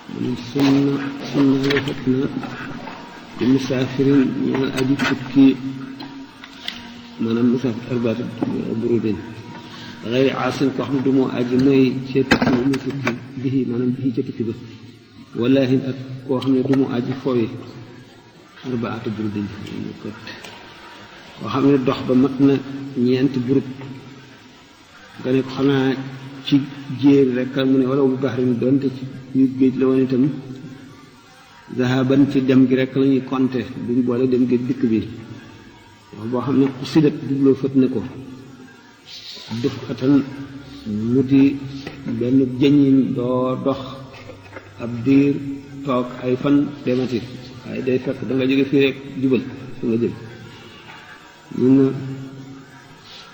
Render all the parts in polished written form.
من sunna rafet na di musaafirin ñeel aji tukki maanaam musaafir arbaata burudin xayri aasin ko xam ne du moo aji mooy ca tukki mu tukki bihi maanaam bihi ca tukki ba wallaahi ak koo xam ne du moo aji foowe arbaata burudin koo xam ne dox ba mat na ñeenti burut nga ne ko xanaa ci jéer rek mu ne wala bu baax rek doonte ci yu géej la woon itam zahaban ci dem gi rek la ñuy compter duñ boole dem gi dikk bi wax boo xam ne ku sidat jubloo fët ne ko def atan mu di benn jëñin doo dox ab diir toog ay fan demati waaye day fekk da nga jóge fii rek jubal fa nga jëm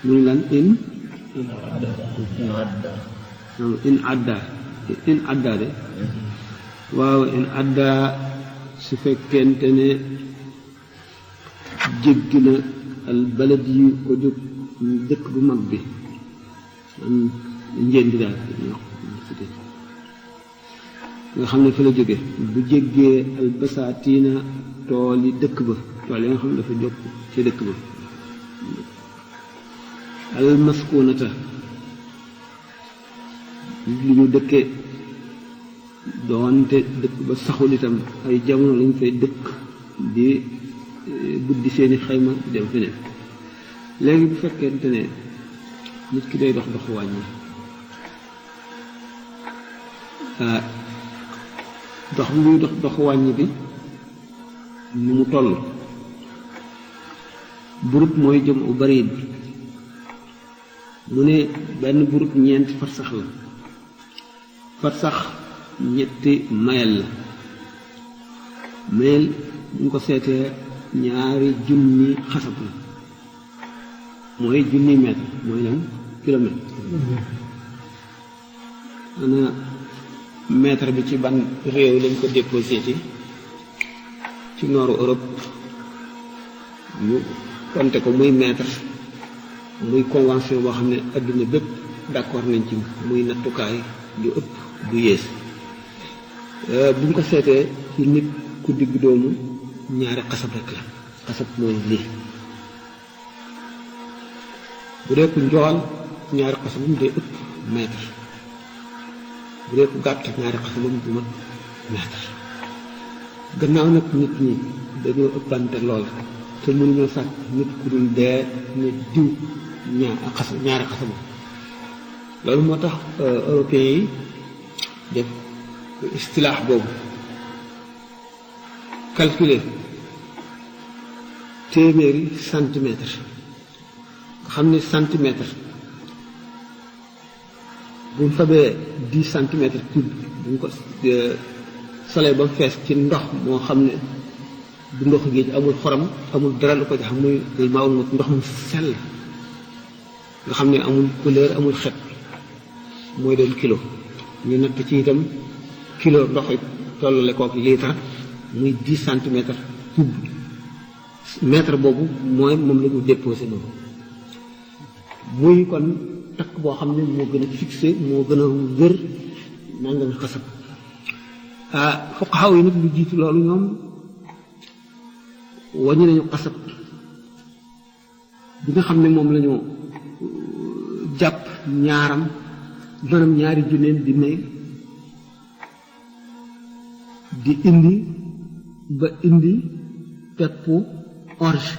mun lan in adda de waaw in adda su fekkente ne jéggi na al balad yi ko jóg dëkk bu mag bi njënd daal nga xam ne fa la jóge bu jéggee al basaatiina tool yi dëkk ba tool yi nga xam ne dafa jóg ci dëkk ba al maskunata li ñu dëkkee doonte dëkk ba saxul itam ay jamono lañ fay dëkk di buddi seeni xayma dem feneen léegi bu fekkente ne nit ki day dox doxu wàññi dox bi muy dox doxu wàññi bi nu mu toll burut mooy jëm u bariid mu ne benn burut ñeenti farsax la farsax ñetti mayel la mayel bu ñu ko seetee 2 junni xasab la mooy junni mètre mooy lan kilomètre ana mètre bi ci ban réew lañ ko déposé ci nooru Europe ñu konte ko muy mètre muy convention boo xam ne adduna bépp d'accord nañ ci muy nattukaay du ëpp du yées bu ñu ko seetee ci nit ku digg doomu 2 xasab rek la xasab mooy lii bu dee ku njool 2 xasabam day ëpp mètre bu dee ku gàtt 2 xasabam du mat mètre gannaaw nag nit ñi dañoo ëppante lool te mënuñoo sàkk nit ku dul dee ne diw 2 xasabam loolu moo tax européens yi def istilaax boobu calculer téeméeri centimètre nga xam ne centimètre bu ñu fabee 10 centimètres cube bu ñu ko solee ba mu fees ci ndox moo xam ne du ndoxu géej amul xorom amul dara lu ko jax muy maawul ma ndox mu sell nga xam ne amul couleur amul xet mooy doon kilo ñu natt ci itam kilo ndox it tollale kook litre muy 10 centimètres cube mètre boobu mooy moom la ñu déposé noonu muy kon takk boo xam ne moo gën a fixé moo gën a wér nangam xasab fuqahaa yi nag lu jiitu loolu ñoom wàññi nañu xasab bi nga xam ne moom la ñu jàpp ñaaram maanaam 2 junneem di may di indi ba indi peppu orge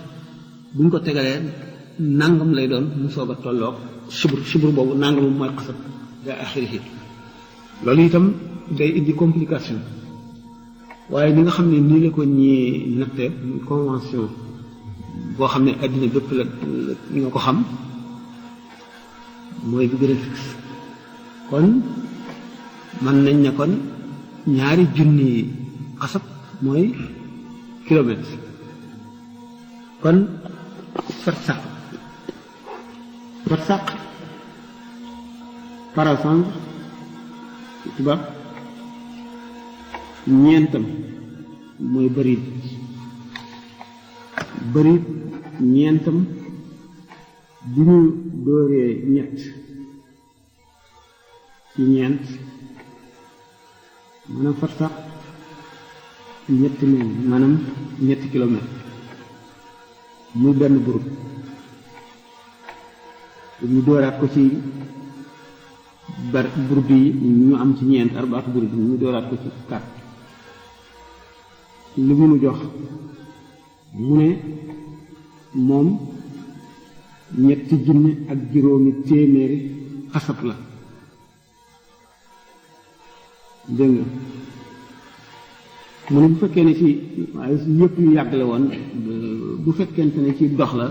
bu ñu ko tegalee nangam lay doon mu soog a tolloog sibru boobu nangam mooy xasab ga axirihi loolu itam day indi complication waaye ni nga xam ne nii la ko ñi natte convention boo xam ne addina bépp la ñoo ko xam mooy bi gën a fixe kon mën nañ ne kon 2 junni xasab mooy kilomètre kon farsaq par exemple tubaab ñeentam mooy bëriit ñeentam bu ñu dóoree ñett ci ñeent maanaam farsax ñetti mil maanaam ñetti kilomètre muy benn groupe ñu dooraat ko ci groupe yi ñu am ci ñeent arbaatu groupe yi ñu dooraat ko ci 4 li mu nu jox mu ne moom ñetti junni ak juróomi téeméeri xasab la dégg nga mu ne bu fekkee ne ci waaye yëpp yu yàgg la woon bu fekkente ne ci dox la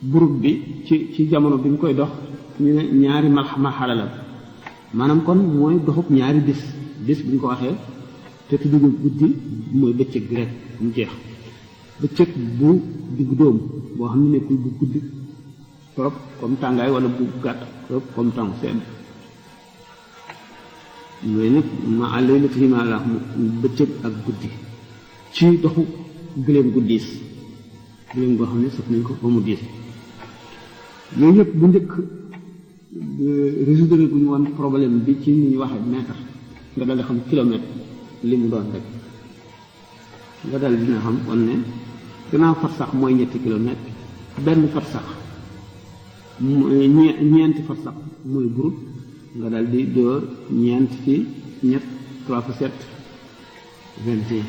groupe bi ci jamono bi ñu koy dox ñu ne ñaari marxala la maanaam kon mooy doxub ñaari bis bu ñu ko waxee te tudduñu guddi mooy bëccëg bi rek mu jeex bëccëg bu diggu dóom boo xam ne nekkul bu guddi trop comme tàngaay wala bu gàtt trop comme tàng sedd mooy nag ma àllee la tiima la bëccëg ak guddi ci doxu gëléem gu diis gëléem goo xam ne sëf nañ ko ba mu diis yooyu yëpp bu njëkk résoudre gu ñu woon problème bi ci ni ñu waxee mètre nga dal di xam kilomètre li mu doon rek nga dal dina xam kon ne gannaaw farsax mooy ñetti kilomètre benn farsax ñeenti farsax mooy groupe nga dal di door ñeent ci ñett 3 fois 7 21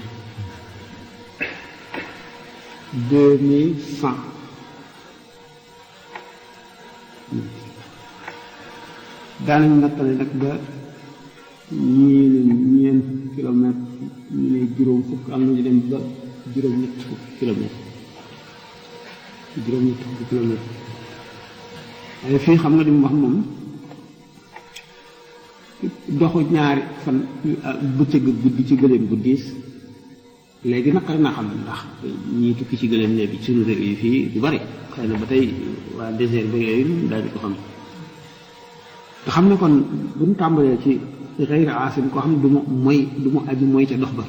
2100 daanañu nattale nag ba ñii ne ñeent kilomètre ñu ne juróom fukk am nañu dem ba juróom-ñett fukki kilomètre juróom-ñett fukki kilomètre waaye fii xam nga li mu wax moom doxu ñaari fan bëccëg guddi ci gëléem gu diis léegi naqari naa xam ndax ñii tukki ci gëléem léegi suñu réew yi fii du bari xëy na ba tey waa désert ba yooyu daal di ko xam nga xam ne kon bu ñu tàmbalee ci xëyri aasim koo xam ne du mu aju mooy ca dox ba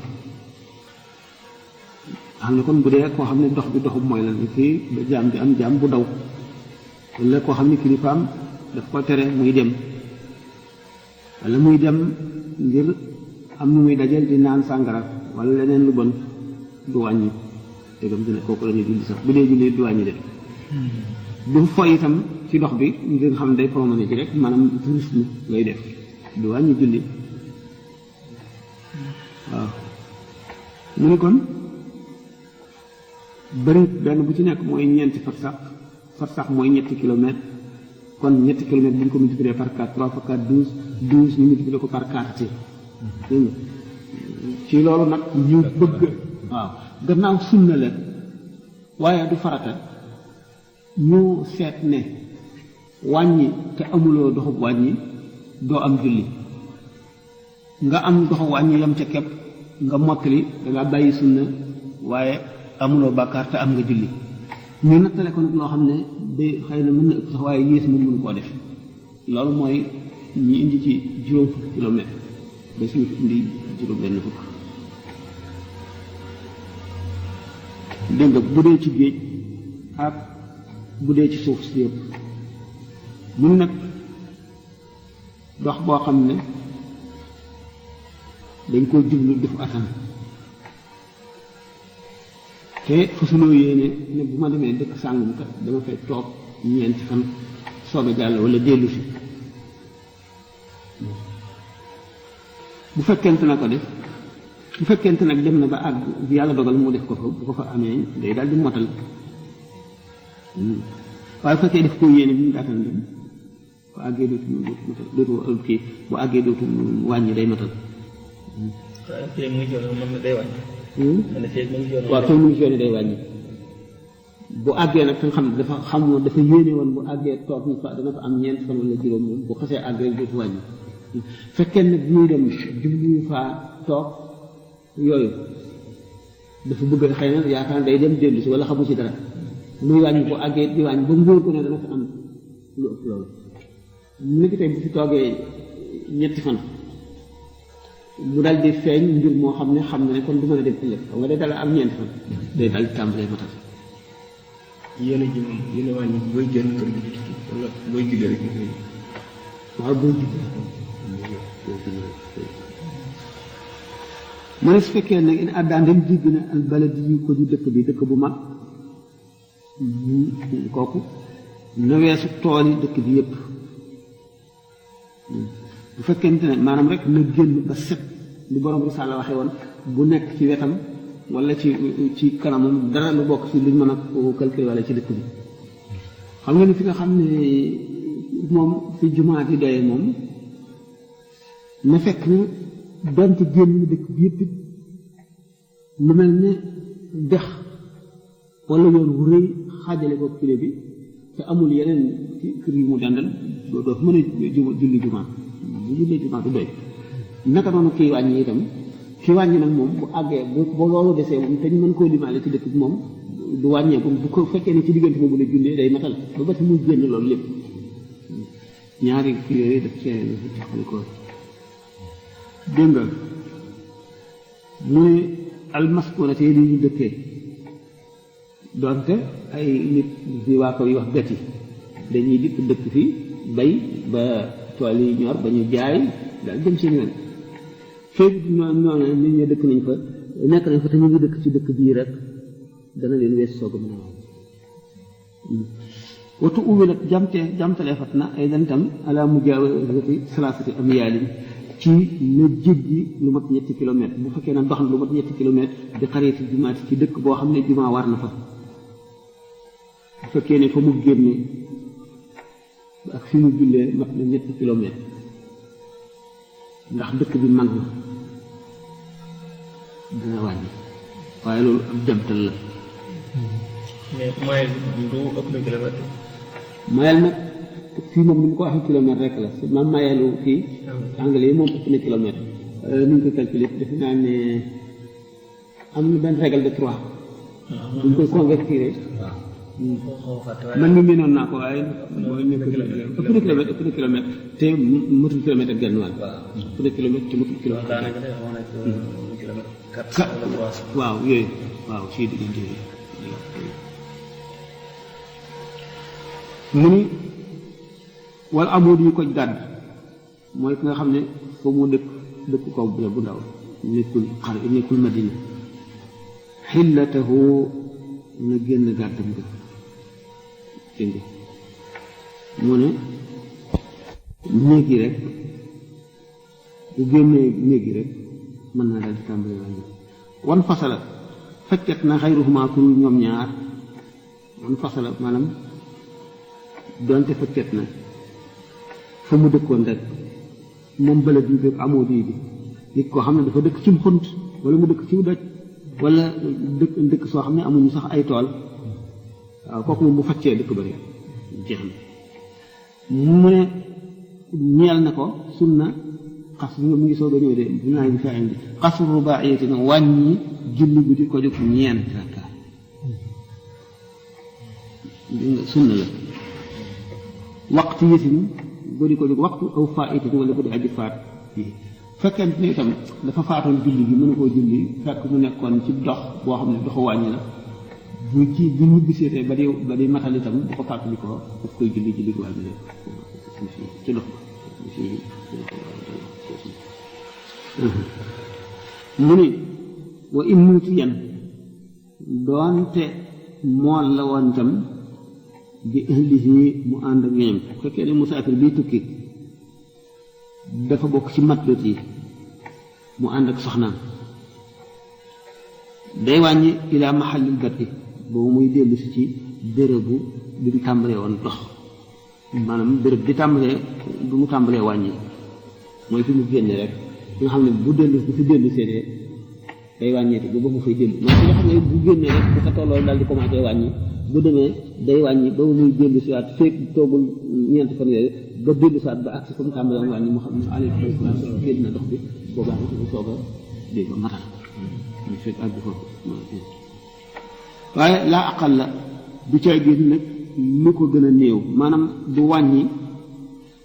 xam ne kon bu dee koo xam ne dox bi doxu mooy la fii ba jaam bi am jaam bu daw wala koo xam ne kilifaam daf ko tere muy dem wala muy dem ngir am nu muy dajeel di naan sàngara wala leneen lu bon du wàññi tegam dina kooku la ñuy julli sax bu dee julli du wàññi dem du foy itam ci dox bi ngir xam ne day promené ci rek maanaam tourisme lay def du wàññi julli waaw mu ne kon bëri benn bu ci nekk mooy ñeenti farsax mooy ñetti kilomètre kon ñetti kilomètre bu ñu ko multiplier par 4 3 fois 4 12 ñu multiplier ko par 4 ci loolu nag ñu bëgg waaw gannaaw sunna la waaye du farata ñu seet ne wàññi te amuloo doxub wàññi doo am julli nga am doxub wàññi yam ca kepp nga mottali danga bàyyi sunna waaye amuloo bàkkaar te am nga julli ñu nattale ko nag loo xam ne day xëy na mën na ëpp sax waaye yées moom mënu koo def loolu mooy ñu indi ci juróom fukki kilomètre ba suñu indi juróom benn fukk dégg nga bu dee ci géej ak bu dee ci suuf si yëpp mun nag dox boo xam ne dañ koo jublu def atam te fasuloo yéene ne bu ma demee dëkk sàngam kat dama fay toog ñeenti fan soobe jàll wala dellu si bu fekkente na ko def bu fekkente nag dem na ba àgg yàlla dogal mu def ko fa bu ko fa amee day daal di motal waaye bu fekkee def ko yéene bi mu daataan dem bu àggee dootu kii bu àggee dootu wàññi day matal waaw fii mu ngi yoon mën na day wàññi. waaw fii mu ngi yoon day wàññi bu àggee nag fi nga xam ne dafa xamoon dafa yéene woon bu àggee toog ñu fa dana fa am ñeent fan wala juróom moom bu xasee àgg rek dootu wàññi fekkee nag muy dem jublu faa toog yooyu dafa bëgg xëy na yaakaar day dem dellu si wala xamu ci dara muy wàññi bu àggee di wàññi ba mu wóor ko ne dana fa am lu ëpp loolu léegi tey bu fi toogee ñetti fan mu dal di feeñ mbir moo xam ne xam na ne kon du mën a dem ëllëg xam nga day dal am ñeenti fan day dal di tàmbalee matal yéen a ji moom yéen a wàññi booy génn kër gi wala booy jullee rek waaw booy jullee mu ne su fekkee nag in addaan dem jéggi na al baladi yi ko di dëkk bi dëkk bu mag kooku na weesu tool yi dëkk bi yépp bu fekkente ne maanaam rek na génn ba set li borom risaala waxee woon bu nekk ci wetam wala ci kanamam dara lu bokk ci luñ mën a calculer wala ci dëkk bi xam nga ni fi nga xam ne moom fi jumaa di doyee moom na fekk na donte génn dëkk bi yëpp lu mel ne dex wala yoon wu rëy xaajale ko kile bi te amul yeneen ci kër yi mu dendal doo mën a julli jumaa bu jullee jumaa du doy naka noonu kii wàññi itam kii wàññi nag moom bu àggee bu loolu desee moom te ñu mën koo limaale ci dëkk bi moom du wàññeeku bu ko fekkee ne ci diggante boobu la jullee day matal ba ba muy génn loolu lépp ñaari kii yooyu daf cee taxali ko dégg nga mu ne almaskunate yi ñu dëkkee doonte ay nit di waa ko yi wax gati dañuy dikk dëkk fi bay ba tool yi ñor ba ñu jaay daal dem seen yoon feeg ñooñu nit ñi dëkk nañ fa nekk nañ fa te ñu ngi dëkk ci dëkk bii rek dana leen wees soog a mën a wax watu uwi nag jamtalee fat na ay dan tam ala mujaawazati salaasati amyaalin ci na jéggi lu mat 3 kilomètres bu fekkee na dox na lu mat 3 kilomètres di xariti jumaati ci dëkk boo xam ne jumaa war na fa bu fekkee ne fa mu génne ak fi mu jullee mat na 3 kilomètres ndax dëkk bi mag na dina wàññi waaye loolu ab jamtal la mais moyen bi du ëpp na kilomètre mayel nag fii moom ni mu ko waxee kilomètre rek la ma mayelu fii anglais yi moom ëpp na kilomètre ni ñu ko calculé defe naa ne am na benn règle de 3 bu ñu koy convertir man mi miinoon naa ko waaye mooy nekk ëpp na kilomètre te matul kilomètre ak genn wàll ëpp na kilomètre te matul kilomètre waaw yooyu waaw fii diggante yooyu mu ni wala amood yu ko gàdd mooy ki nga xam ne foo mu dëkk kaw bu ndaw nekkul madina xillatahu na génn gàddam ga dégg mu ne néeg yi rek bu génnee néeg yi rek mën naa daal di tàmbali wàññi wan fasala fekket na xayruhuma ku ñoom ñaar wan fasala maanaam doonte fekket na fa mu dëkkoon rek moom bële bi bépp amoo bii bi nit koo xam ne dafa dëkk ci xunt wala mu dëkk ci doj wala dëkk soo xam ne amuñu sax ay tool waaw kooku moom bu faccee dëkk bëri jeex na mu ne ñeel na ko sunna xas mu ngi soog a ñëw de dinaa bi faa indi xasru rubaayati na wàññi julli guddi ko jóg ñeent rakka sunna la waxtu yësin bu di ko jóg waxtu aw faaitin wala bu di aji faat fekkente ne itam dafa faatoon julli bi mënu koo julli fekk mu nekkoon ci dox boo xam ne doxu wàññi la bu ñibbisee ba di matal itam bu ko fàttali ko daf koy julli julli gi wàññi la ci dox mu ni wa in muuti yan doonte mool la woon itam bi ahlihi mu ànd ak ñoom fekkee ne musaafir bii tukki dafa bokk ci matlut yi mu ànd ak soxnaam day wàññi ilaa mahallil bati boobu muy dellu si ci bérébu bi mu tàmbalee woon dox maanaam béréb bi tàmbalee bu mu tàmbalee wàññi mooy fi mu génne rek nga xam ne bu fi dellu seetee day wàññeeti ba mu fay dellu mooy fi nga xam ne bu génnee rek bu fa tolloo daal di commencé wàññi bu demee day wàññi ba muy dellu si waat fekk toogul ñeenti fan yooyu ba dellu si waat ba ak si fa mu tàmbalee wàññi mu xam ne alayhi salaam génn na dox bi boobaa mu soog a dégg ko matal mu fekk àgg foofu waaye laa aqal la du cay génn nag lu ko gën a néew maanaam du wàññi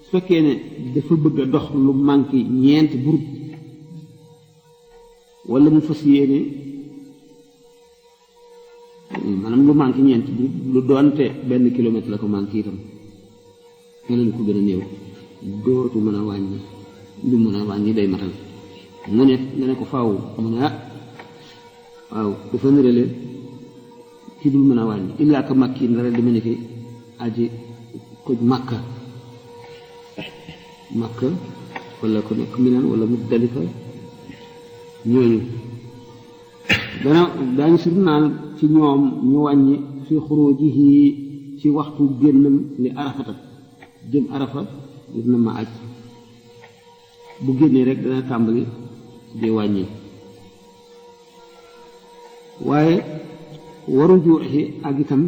su fekkee ne dafa bëgg a dox lu manqué ñeenti burut wala mu fas yéene maanaam lu manqué ñeenti burut lu doonte benn kilomètre la ko manqué itam wala lu ko gën a néew dootu mën a wàññi lu mën a wàññi day matal mu ne nga ne ko faaw mu ne waaw dafa nirale ci dul mën a wàññi illaa ka makkiin la di mel ni ki aji ko makka wala ko nekk Minan wala Muzdalifa ñooñu daañu sur naan ci ñoom ñu wàññi fi xurujihi ci waxtu génnam li arafata jëm arafa dina ma aj bu génnee rek dana tàmbali di wàññi waaye waru juuxi ak itam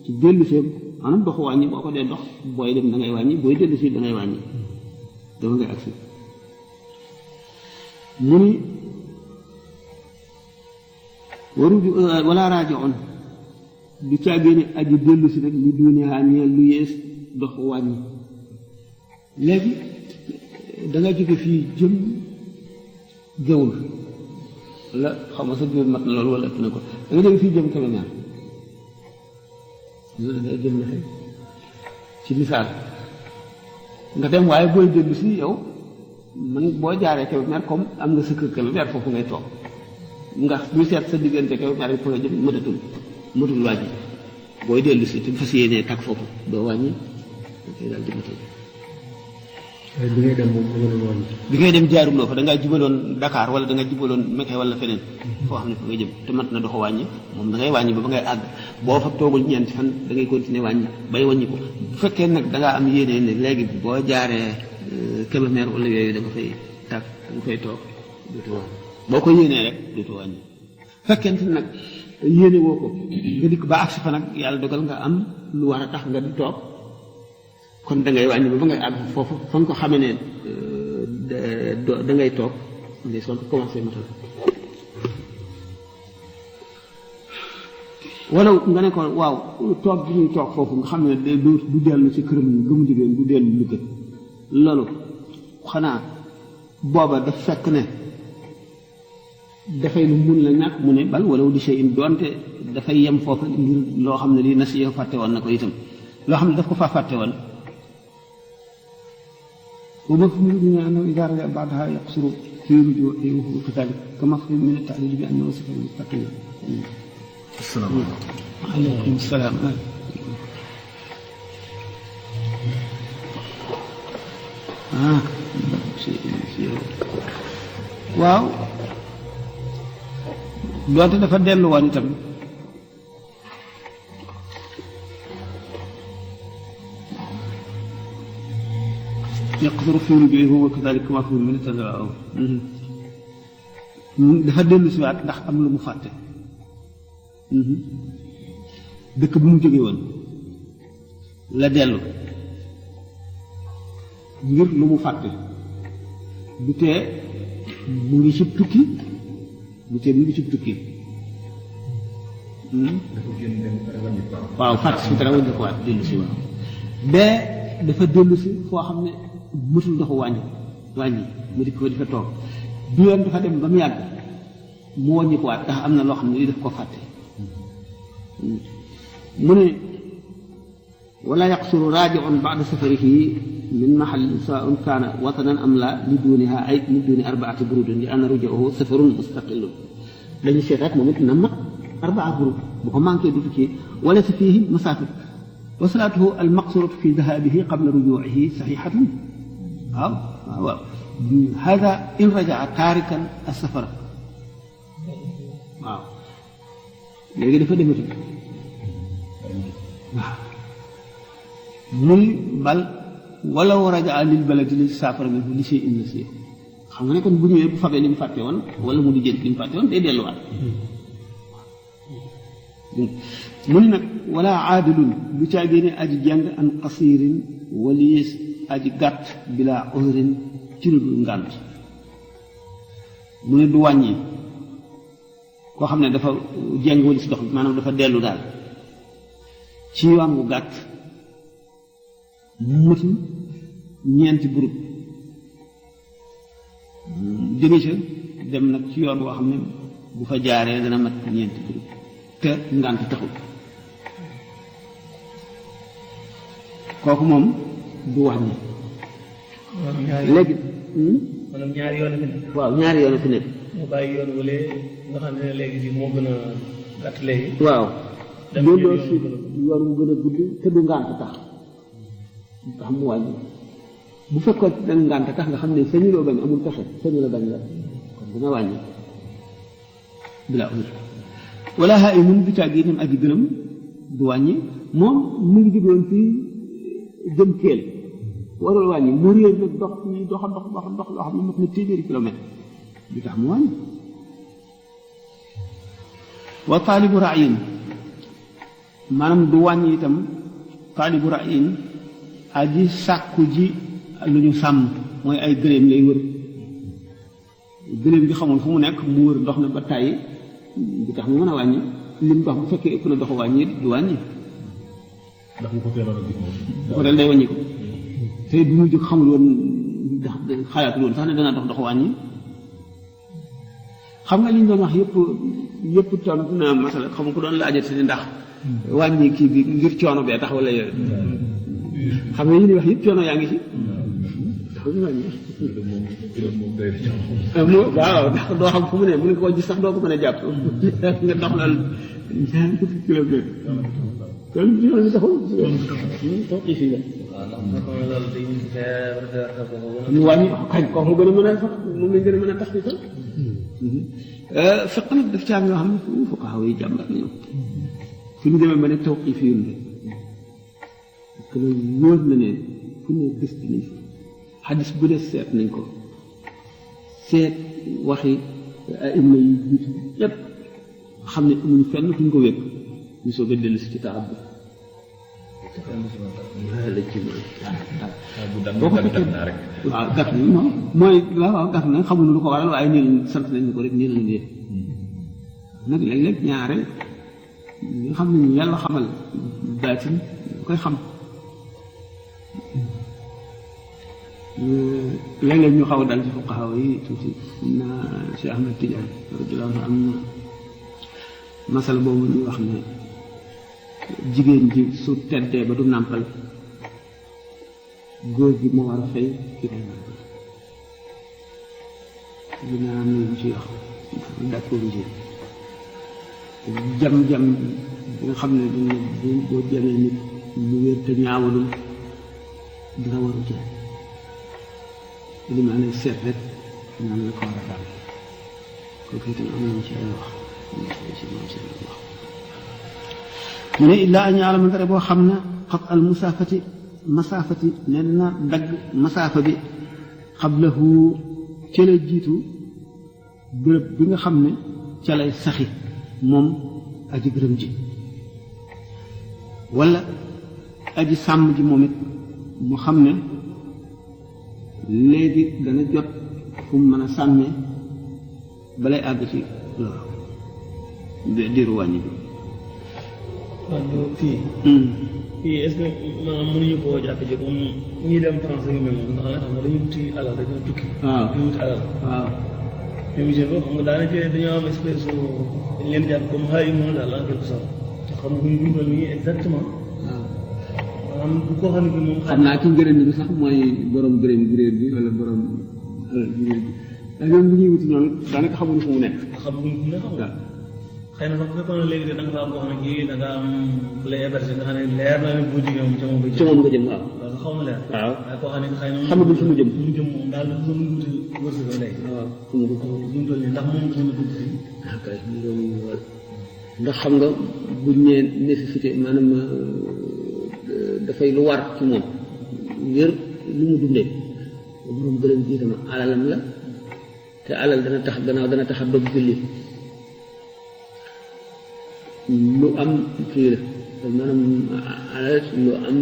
ci delluseem maanaam doxu wàññi boo ko dee dox booy dem da ngay wàññi booy dellusi da ngay wàññi dama ngay agsi mu ni waru wala raajoon du caagee ne aji dellusi rek lu duuniyaa ñeel lu yées doxu wàññi léegi da nga jóge fii jëm jawul la xam nga sa biir mat na loolu wala ëpp na ko da nga jóge fii jëm Kébémer loolu day jëm na ci misaal nga dem waaye booy dellu si yow man boo jaaree Kébémer comme am nga sa kër Kébémer foofu ngay toog nga ñu seet sa diggante Kébémer yi fa nga jëm mëtatul wàññi booy dellu si te fas yéenee tag foofu doo wàññi dafay daal di matal bi ngay dem moom mënul wàññi. bi ngay dem jaaruloo fa da ngaa jubaloon Dakar wala da nga jubaloon Mekke wala feneen foo xam ne fa nga jëm te mat na doxo wàññi moom da ngay wàññi ba ngay àgg boo fa toogul ñeenti fan da ngay continuer wàññi bay wàññi ko bu fekkee nag da ngaa am yéene ne léegi boo jaaree Kébémer wala yooyu da nga fay tàgg da nga fay toog dootu wàññi boo ko yéenee rek dootu wàññi fekkente nag yéene woo ko nga dikk ba agsi fa nag yàlla dogal nga am lu war a tax nga di toog kon da ngay wàññi ba ngay àgg foofu fa nga ko xamee ne da ngay toog ngay soog a commencé matal wala nga ne ko waaw toog bi ñuy toog foofu nga xam ne du dellu ci këram lu mu jigéen du dellu lu gën loolu xanaa booba daf fekk ne dafay lu mun la ñàkk mu ne bal wala di sey in doonte dafay yem foofu ngir loo xam ne lii na si yow fàtte woon na ko itam loo xam ne daf ko faa fàtte woon ومفهوم من أنه إذا رجع بعدها يقصر في رجوعه وهو كذلك كمفهوم من التعليل بأنه صفة مستقيمة. السلام عليكم السلام. waaw doonte dafa dellu woon itam يقدر في رجوعه وكذلك ما في من تدعو dafa dellu si waat ndax am lu mu fàtte dëkk bu mu jóge woon la dellu ngir lu mu fàtte bu tee mu ngi cib tukki waaw fàtte si dara wëññi ko waat dellu si waaw bee dafa dellu si foo xam ne mëtul ndoxu wàññi mu di ko di fa toog bi yoon dafa dem ba mu yàgg mu wàññi ko waat ndax am na loo xam ne li daf ko fàtte mu ne wala yaqsuru raaji'un ba'da safarihi min mahallin sawa'un kaana watanan am la li duniha ay li duni arba'ati burudin li anna ruju'ahu safarun mustaqillun dañu seet rek moom it na mat 4 burud bu ko manqué du ci wala si fiihi masaafir wa salaatuhu al-maqsuratu fi dhahaabihi qabla rujuu'ihi saxiixatun waaw haaza in raja'a taarikan as-safara waaw léegi dafa dematul waaw muy bal wala raja'a lil baladi li saafara minhu li shay'in nasiya xam nga ne kon bu ñëwee bu fabee li mu fàtte woon wala mu di jël li mu fàtte woon day delluwaat mu ni nag wala aadilun lu caa génne aji jàng an qasirin waliis aji gàtt bila uzrin ci lu dul ngànt mu ne du wàññi koo xam ne dafa jàng wali si dox maanaam dafa dellu daal ci yoon wu gàtt mëtul ñeenti burut jóge ca dem nag ci yoon woo xam ne bu fa jaaree dana mat ñeenti burut te ngànt taxul kooku moom du wàññi léegi maanaam ñaari yoon fi ne. waaw ñaari yoon a fi nekk. mu bàyyi yoon wala nga xam ne léegi si moo gën a gàtt léegi. waaw dem loolu si yoon bu gën a gudd te du ngànt tax mu wàññi bu fekkoon da ngànt tax nga xam ne sañuloo bañ amul pexe sañu la bañ la kon dina wàññi bila amul wala xaa imun du càgg itam aji gëlëm du wàññi moom mu ngi jugoon fii jëm Kelle warul wàññi mu réer nag dox ci dox loo xam ne mat na téeméeri kilomètre du tax mu wàññi wa taalibu ra'yin maanaam du wàññi itam taalibu ra'yin aji sàkku ji lu ñu sàmm mooy ay gëléem lay wër gëléem gi xamul fu mu nekk mu wër dox na ba tàyyi du tax mu mën a wàññi lim dox bu fekkee ëpp na dox wàññi du wàññi ndax bu ko teeloon a gis moom. bu ko del day wàññi ko te bi mu jóg xamul woon ndax xalaatul woon sax ne dana dox wàññi xam nga li ñu doon wax yëpp tontu na masala xam nga ko doon laajati ni ndax wàññi kii bi ngir coono bee tax wala yooyu xam nga yi ñuy wax yëpp coono yaa ngi ci waaw ndax doo xam fu mu ne mu ne ko gis sax doo ko mën a jàpp nga dox la ñaari fukki kilomètre kon coono bi taxul toog fii la ñu wàññi kañ kooku gën a mën a sax moom lañ gën a mën a tax fi sax fekk nag daf caa nga xam ne fu fuqahaa yi jàmbat nañu fi ñu demee ba ne taw fii yu parce que loolu wóor na ne fu ne gëstu nañ fa xadis bu dee seet nañ ko seet waxi aïma yi jiitu yépp xam ne amuñ fenn fu ñu ko wékk ñu soog a dellu si ci taab bi la ci boo ko fekkee waaw gàtt na moom mooy waaw gàtt na xamuñu lu ko waral waaye nii lañ sant nañ ko rek nii lañ dee nag léeg-léeg ñaare ñi nga xam ne ñu yàlla xamal baatin koy xam léeg-léeg ñu xaw a dal ci fuqahaa yi tuuti na Cheikh Ahmed Tidiane radiyallaahu anhu am na masal boobu ñuy wax ne jigéen ji su teddee ba du nàmpal góor gi moo war a fay ki koy nàmpal dina am na ñu ci wax d'accord ji jam-jam bi nga xam ne dina boo jamee nit mu wér te ñaawalul dina waru ci li ma ne seet rek naan la ko war a daal kooku itam am nañu ci ay wax mu ne illaa an ya'lama dara boo xam ne qat al masaafati ne na dagg masaafa bi xablahu ca la jiitu bërëb bi nga xam ne ca lay saxi moom aji gërëm ji wala aji sàmm ji moom it mu xam ne léegi dana jot fu mu mën a sàmmee balay àgg ci loolu diiru wàññi bi waaw fii est-ce que maanaam mënuñu koo jàpp ji comme ñuy dem France yu mel noonu ndax nga xam ne dañu wuti alal dañoo tukki dañu wuti alal waaw même jeune boobu xam nga daanaka dañoo am espèce dañ leen jàpp comme xaar yu moom daal en quelque sorte te xam nga ñu toll nii exactement maanaam bu ko xam ne bi moom xam naa ci ngërëm bi sax mooy borom gërëm guréer bi wala borom alal guréer bi ndax ñoom bu ñuy wuti ñoom daanaka xamuñu fu mu nekk xamuñu fu mu nekk xëy na sax bu fekkoon ne léegi de da nga fa am boo xam ne kii da nga am ku lay héberger nga xam ne leer na ne boo jigéen moom ca moom nga jëm waaw loolu xaw na leer waaw waaye koo xam ne xëy na xamaguñ fu mu jëm moom daal dafa mën wuti wërsëg léegi waaw fu mu toll nii ndax moom dina dugg fii kay ndax xam nga buñ nee nécessité maanaam dafay lu war ci moom ngir lu mu dundee borom gërëm ji sama alalam la te alal dana tax gannaaw dana tax a dog julli lu am kii la maanaam alal lu am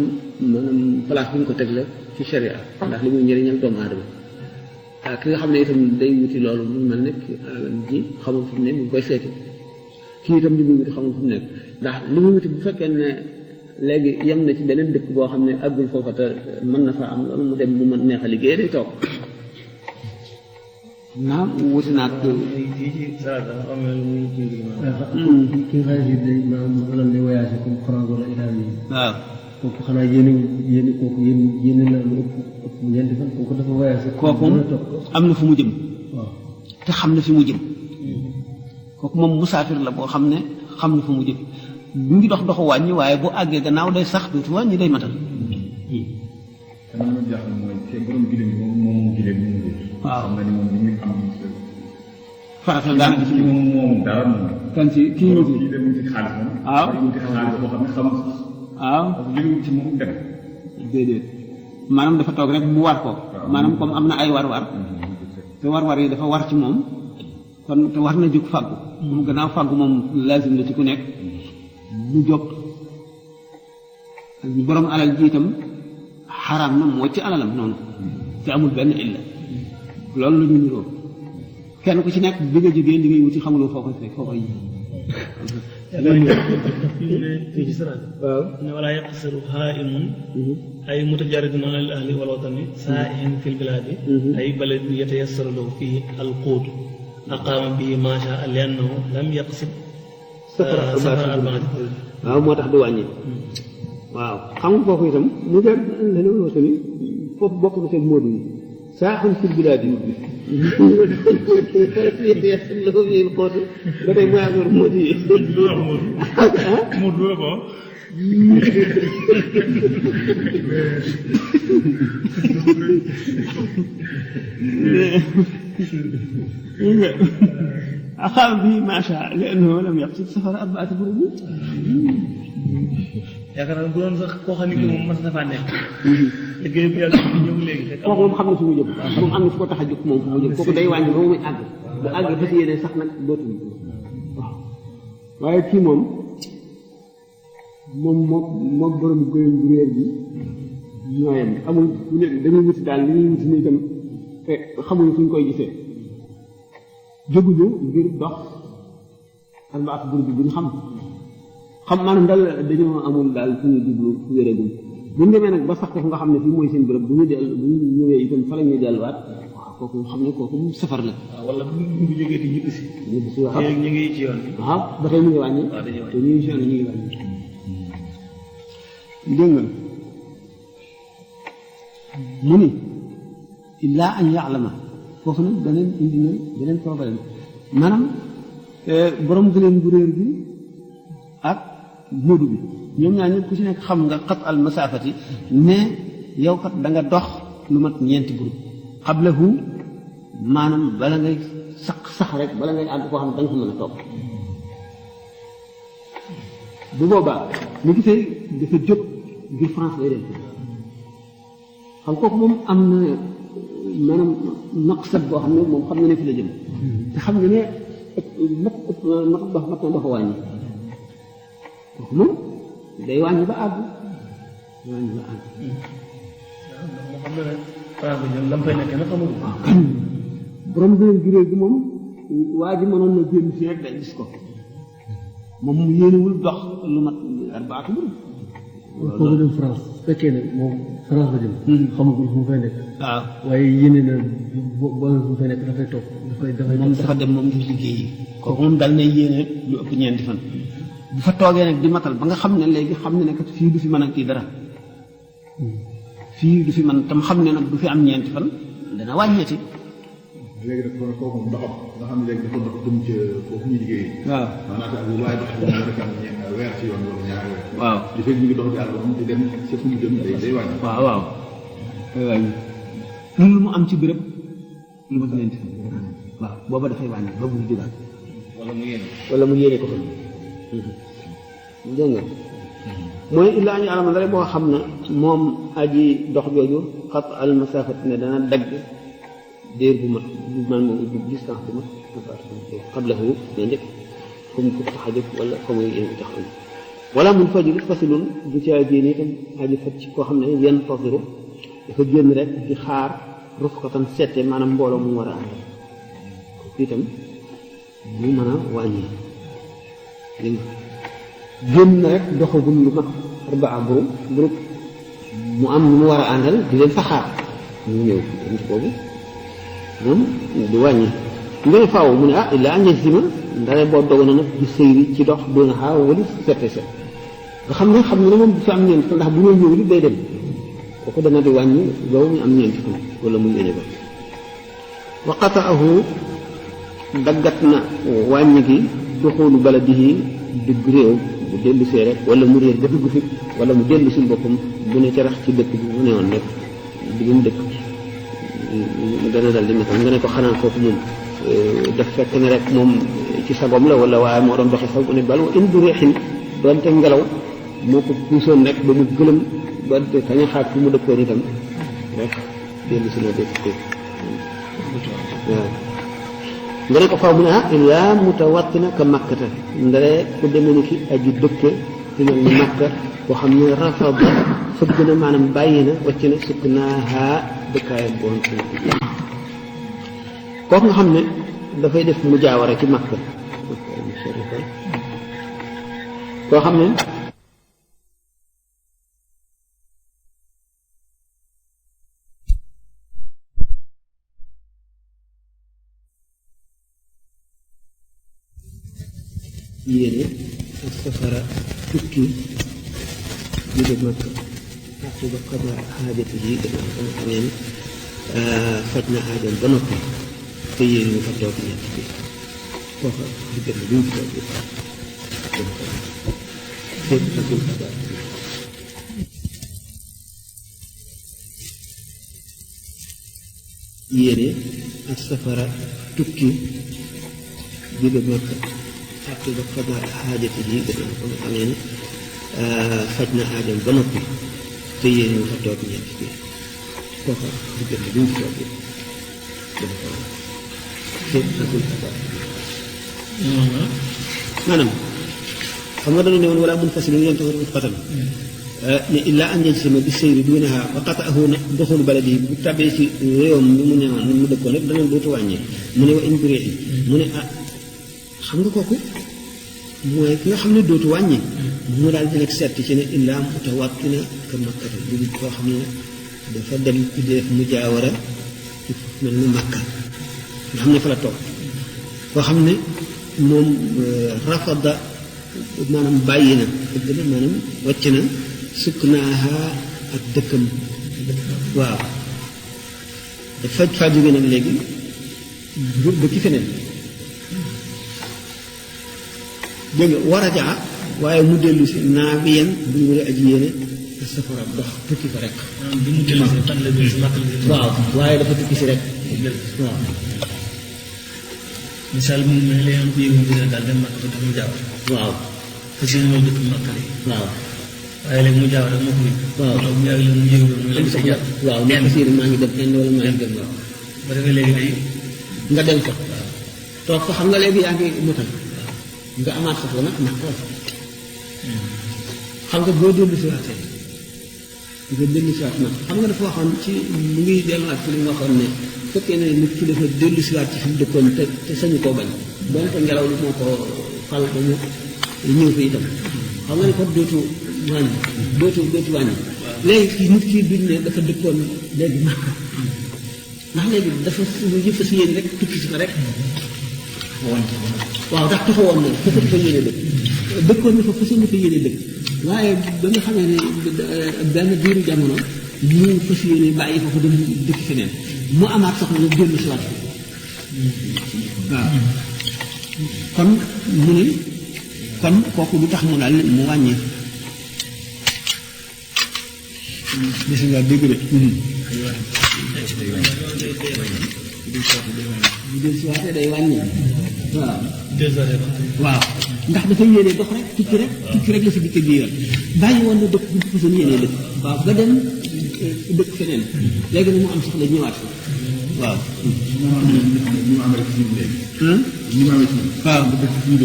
maanaam place bu ñu ko teg la ci sharia ndax li muy njëriñal doomu aadama waaw ki nga xam ne itam day wuti loolu mu mel ne alalam ji xamul fu mu ne mu ngi koy seeti kii itam li muy wuti xamul fu mu nekk ndax li muy wuti bu fekkee ne léegi yem na ci beneen dëkk boo xam ne àggul foofa te mën na fa am loolu mu dem mu mën neex a liggéey day toog naam wuti naa ko. fii ci saa dafa am lu muy kii ki nga xam ne day maanaam alal day voyagé comme France wala Italie. waaw kooku xanaa yéen kooku yéen la lu ëpp ñeenti fan kooku dafa voyagé. kooku am na fu mu jëm. waaw te xam na fi mu jëm. kooku moom musaafir la boo xam ne xam na fu mu jëm bu ngi dox doxu wàññi waaye bu àggee gannaaw day sax dootu wàññi day matal. te man ma jaaxal mooy te borom gileem bi moom gileem bi mu ngi. waaw xam nga ni moom li muy am. farata daanaka ci moom dara moom. kan ci kii ñu kii dem ci xaalis moom. waaw kii wuti xaalis boo xam ne xamul. waaw parce que li ci moom dem. déedéet maanaam dafa toog rek mu war ko. maanaam comme am na ay war-war. te war-war yi dafa war ci moom. kon te war na jóg fàggu. moom gannaaw fàggu moom lazim la ci ku nekk. mu jóg borom alal ji itam xaraam na moo ci alalam noonu. te amul benn illa. loolu la ñu niroo. kenn ku ci nekk bi nga jógee li ngay wuti xamuloo foo koy fekk foo koy fii ci saraat waaw ne wala yaqsiru haimun ay mutajaridun an al ahli wal watani saa'ihin fil biladi ay baladin yatayassaru lahu fihi al quut aqama bihi ma shaa li annahu lam yaqsid safar albaati waaw moo tax du wàññi waaw xam nga foofu itam mu jar leneen loo tamit foofu bokk na seen moodu yi saaxun fil bilaadi la ko fiil xóotu ba tey mooy affaire moodu yi Moodu la ko أخاف به ما شاء لأنه لم يقصد سفر أربعة برود. yaakaar naa bu doon sax koo xam ne moom mas na faa nekk. liggéey bi yàlla bi ñëw léegi. kooku moom xam na fi mu jëm. moom am na fu ko tax a jóg moom fu mu jëm kooku day wàññi ba muy àgg. bu àggee fas yéene sax nag dootul waaw waaye kii moom moom borom góyam bu réer bi ñooyam amul bu ne dañuy wuti daal li ñuy wuti nii itam te xamuñu fu ñu koy gisee jóguñu ngir dox arbaat burud bi ñu xam maanaam daal dañoo amul daal fu ñu jublu fu wéregum bu ñu demee nag ba sax foofu nga xam ne fii mooy seen bërëb bu ñu ñëwee itam fa la ñuy delluwaat waaw kooku xam ne kooku safar la. waaw wala bu ñu jógee di ñibbi si. ñibbi si waaw ñu ngi ci yoon bi. waaw ba tey ñu ngi wàññi. waaw dañuy wàññi te ñu ngi si yoon ñu ngi wàññi. dégg nga mu ni illaa an ya'lama foofu nag beneen indi na beneen problème maanaam borom gëleen bu réer bi ak moodu bi ñoom ñaar ñëpp ku ci nekk xam nga xat al masaafati ne yow kat da nga dox lu mat ñeenti groupe xablahu maanaam bala ngay sax rek bala ngay àgg koo xam ne da nga ko mën a toog bu boobaa ñu gisee dafa jóg ngir France lay dem xam kooku moom am na maanaam naqsat boo xam ne moom xam na ne fi la jëm te xam nga ne mat na dox wàññi kooku moom day wàññi ba àgg wàññi ba àgg moo xam ne nag France bi ñoom lam fay nekk nag xamul waaw kan borom gëleen gi réer gi moom waa ji mënoon na génn fii rek day gis ko moom mu yéenewul dox lu mat arbaatu bu kooku dem France su fekkee ne moom France la jëm xamagul fu mu fay nekk waaw waaye yéene na boo fu mu fay nekk dafay toog dafay moom dafa dem moom ngir liggéey yi kooku moom dal na yéene lu ëpp ñeenti fan bu fa toogee nag di matal ba nga xam ne léegi xam ne ne kat fii du fi mën a kii dara fii du fi mën tam xam ne nag du fi am ñeenti fan dana wàññeeti léegi nag kon kooku moom doxam nga xam ne léegi dafa dox jëm ca foofu ñuy liggéey. waaw maanaam bu waaye dox moom war a am weer ci yoon wala ñaari weer. waaw li fekk ñu ngi dox di àll moom di dem ca fu mu jëm day wàññi. waaw waaw day wàññi lu mu am ci béréb lu ma ñeenti fan waaw booba dafay wàññi ba bu jugaat wala mu yéene ko fa dégg nga mooy illaa ñu alama dara boo xam ne moom aji dox jooju xat al masafat ne dana dagg déer bu mat man moom ubbi distance bu mat xablahu ne njëkk comme ko tax a jóg wala comme yéen tax a wala mun fajul fasilun du caa génn itam aji faj ci koo xam ne yenn fasiru dafa génn rek di xaar rufqatan sette maanaam mbooloo mu war a àndal itam mu mën a wàññi dégg nga génn rek doxagum lu mat arbaa groupe mu am lu mu war a àndal di leen fa xaar ñu ñëw int boobu moom du wàññi ngeen faaw mu ne ah illaa an yazima ndare boo doog na nag di sëy ci dox doon xaar wala sette set nga xam ne moom du fi am ñeent ndax bu ñëw ñëw li day dem kooku dana di wàññi yow mu am ñeenti fan wala muy yéene ba wa qata'ahu daggat na wàññi gi duxulu baladihi dugg réew bu dellu see rek wala mu réer ba dugg fi wala mu dellu si boppam bu ne ca rax ci dëkk bi mu ne woon rek diggam dëkk dana dal di nekk nga ne ko xanaa foofu moom daf fekk ne rek moom ci sagom la wala waaye moo doon doxi saw bu ne bal wa in du reexin doonte ngelaw moo ko puusoon rek ba mu gëlëm ba kañ a xaat fu mu dëkkoon itam rek dellu si la dëkk waaw nga ne ko faw mu ne illaa mutawattina ka makkata ndare ku demee ni ki aji dëkke ci mel ni makka koo xam ne rafada fëgg na maanaam bàyyi na wàcc na sukk naaha dëkkaayam boon kooku nga xam ne dafay def mujaawara ci makka koo xam ne yéene ak safara tukki jóge Makka ak ba xaba xaajati yi gannaaw ba nga xamee ne faj na aajoom ba noppi te yéene mu fa toog ñett bi kooka diggante bi mu toog yéene ak safara tukki jóge Makka ak ba xaba xaajati yi gannaaw ba nga xamee ne faj na aajoom ba noppi te yéene mu fa toog ñett bi kooka diggante bi mu toog maanaam xam nga dañu ne woon wala mun fasil leen tawar ut xatam ne illaa an yajsima bi seyri duunaha wa qata'ahu ne doxul baladi bu tabee ci réewam mi mu newoon mu dëkkoon rek dana dootu wàññee mu ne wa in biréi mu ne xam nga kooku mooy ki nga xam ne dootu wàññi mu daal di nekk seet ci ne illaa mutawattina ka makkata du koo xam ne dafa dem ci def mujaawara ci mel ni makka nga xam ne fa la toog koo xam ne moom rafada maanaam bàyyi na dëgg na maanaam wàcc na sukk naaha ak dëkkam waaw dafa faa jóge nag léegi jur ba ci feneen dégg nga war a jaa waaye mu dellu si naa bi yen bu ñu waree aji yéene safara dox tukki fa rek bi mu dellu si tan la dellu si makka waaw waaye dafa tukki si rek waaw misaal bi mu ne leen ko yëgoon dina daal dem makka dafa mu jaaw waaw parce que ñoo dëkk makka li waaw waaye léegi mu jaaw rek moo ko yëg waaw mu yàgg la mu yëgoon mu leen si jàpp waaw ne ko siir maa ngi dem Inde wala maa ngi dem waaw ba defee léegi day nga dem fa toog fa xam nga léegi yaa ngi motal nga amaat soxla nag ndax ko xam nga boo dellu si waatee nga dellu si waat nag xam nga dafa waxoon ci mu ngi delluwaat ci li mu waxoon ne fekkee ne nit ki dafa dellu si waat ci fi mu dëkkoon te sañu koo bañ doonte ngelaw li moo ko fal ba mu ñëw fi itam xam nga ne ko dootu wàññi dootu wàññi léegi nit ki duñ ne dafa dëkkoon léegi Makka ndax léegi dafa yëfa si yéen rek tukki si fa rek waaw ndax taxawoon na fa fa yéene dëkk dëkkoon na fa fa seen fa yéene dëkk waaye ba nga xamee ne benn diiru jamono mu fas yéene bàyyi foofu dem dëkk feneen mu amaat soxla nag dellu si waat waaw kon mu ne kon kooku lu tax mu daal mu wàññi gis nga dégg de bu del si waatee day wàññi waaw waaw ndax dafay yéene dox rek tukki rek la fi dikk bi yoon bàyyi woon na dëkk bu ñu façon yéenee dëkk waaw ba dem dëkk feneen léegi nag mu am soxla ñëwaat fa waaw ñu am rek ci léegi ñu am ci waaw bu dëkk ci ñu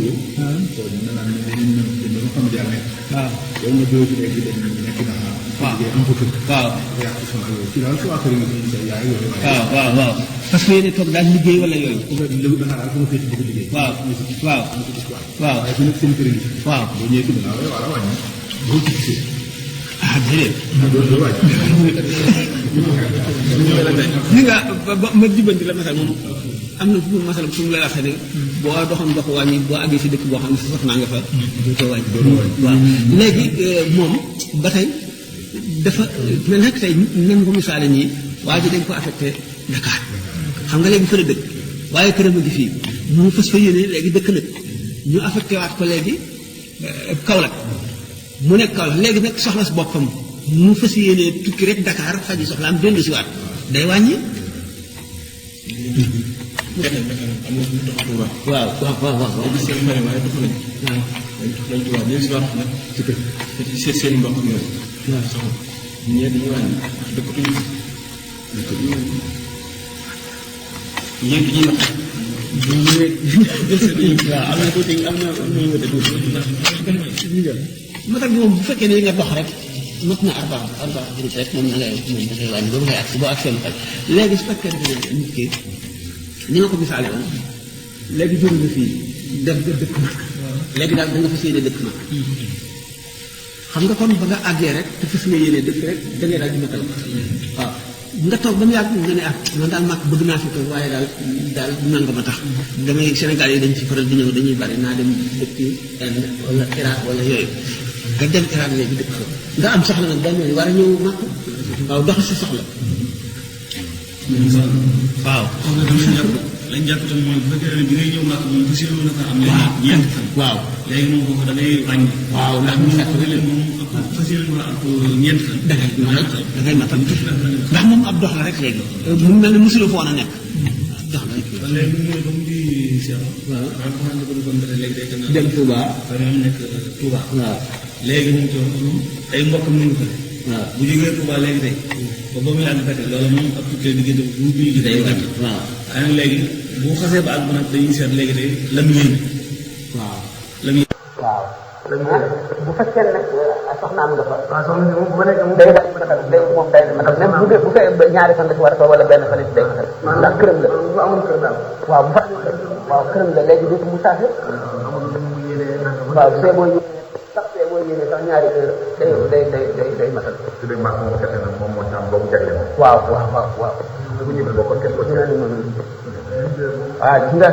ko na naan dañu xam jaar nekk waaw yow nga dëgg rek di dem nekk na waaw am ko waaw yàq sama ci daal su akari nga ci yaay yooyu waaw parce que yéene toog daal liggéey wala yooyu léegi da xaaral ko fekk bëgg liggéey waaw waaw waaye su nekk seen kër yi waaw boo ñëwee ci dina wala wàññi boo ci gisee déedéet do wàññi li nga ma jubbanti la masal moom am na fu masal fu mu lay waxee ne boo doxoon dox wàññi boo àggee si dëkk boo xam ne sa soxnaa nga fa du ko wàññi waaw léegi moom ba tey dafa mel nag tey même ko misaale nii waa ji dañ ko affecté Dakar xam nga léegi fa la dëkk waaye këram a ngi fii mu fas fa yéene léegi dëkk nag ñu affecté waat ko léegi Kaolack mu nekk Kaolack léegi nag soxla si boppam mu fas yéene tukki rek Dakar faji soxla am dellu si waat day wàññi. waaw waaw waaw waaw. gis seen mbay waaye dox nañ. waaw dañ dox nañ tubaab léegi si waat nag. ci kër ci seet seen mbokk ñoom. waaw soxna ñeent ñu wàññi dëkkatuñu ñeent ñi nag. waaw am na tuuti am na wute tuuti matal bi moom bu fekkee ne nga dox rek mat na arba minutes rek moom na ngay moom da ngay wàññi boobu ngay agsi boo agsee matal léegi su fekkee ne nit ki ni ma ko misaale woon léegi jóge nga fii def nga dëkk nag léegi daal da nga fas yéene dëkk nag xam nga kon ba nga àggee rek te fas nga yéene dëkk rek da ngay daal di matal waaw nga toog ba mu yàgg nga ne man daal màkk bëgg naa fi toog waaye daal nanga ma tax damay Sénégal yi dañ ci faral di ñëw dañuy bari naa dem dëkk Inde wala Irak wala yooyu nga dem Irak léegi dëkk fa nga am soxla nag benn yoon war a ñëw màkk waaw dox si soxla waaw lañ jàpp tam mooy bu fekkee ne bi ngay ñëw màkk moom bu séeréer na ko am léegi ñeent fan waaw léegi moom foofu da ngay wàññi waaw ndax mu fekk leen moom fas yéene war a am ñeent fan da ngay matal ndax moom ab dox la rek léegi mu mel ne mosuloo foon a nekk dox la rek léegi mu ne ba mu di Cheikh waaw maa ko xam ne ko du kon ba léegi day gën a dem Touba am nekk Touba waaw léegi moom ci ay mbokkam ñu ngi ko waaw bu jógee Touba léegi tey ba ba muy àgg fekk loolu moom ab tukkee diggante bu ñu gi day gàtt waaw waaye nag léegi bu xasee ba àgg ba nag dañuy seet léegi tey lam yéene waaw lam yéene waaw bu fekkee nag soxnaam nga fa. waaw soxna si moom bu ma nekk moom day matal day moom day matal même bu fekkee ñaari fan la ci war a toog wala benn fan it day matal. ndax këram la. bu amul kër daal. waaw bu fa waaw këram la léegi dootu mu saase. waaw see boo yéene sax see boo yéene sax ñaari heure day matal. su dee maa moom kese nag moom moo ci am boobu jagle moom. waaw waaw waaw waaw. bu ñu bokkoon kenn ko ci. waaw gis nga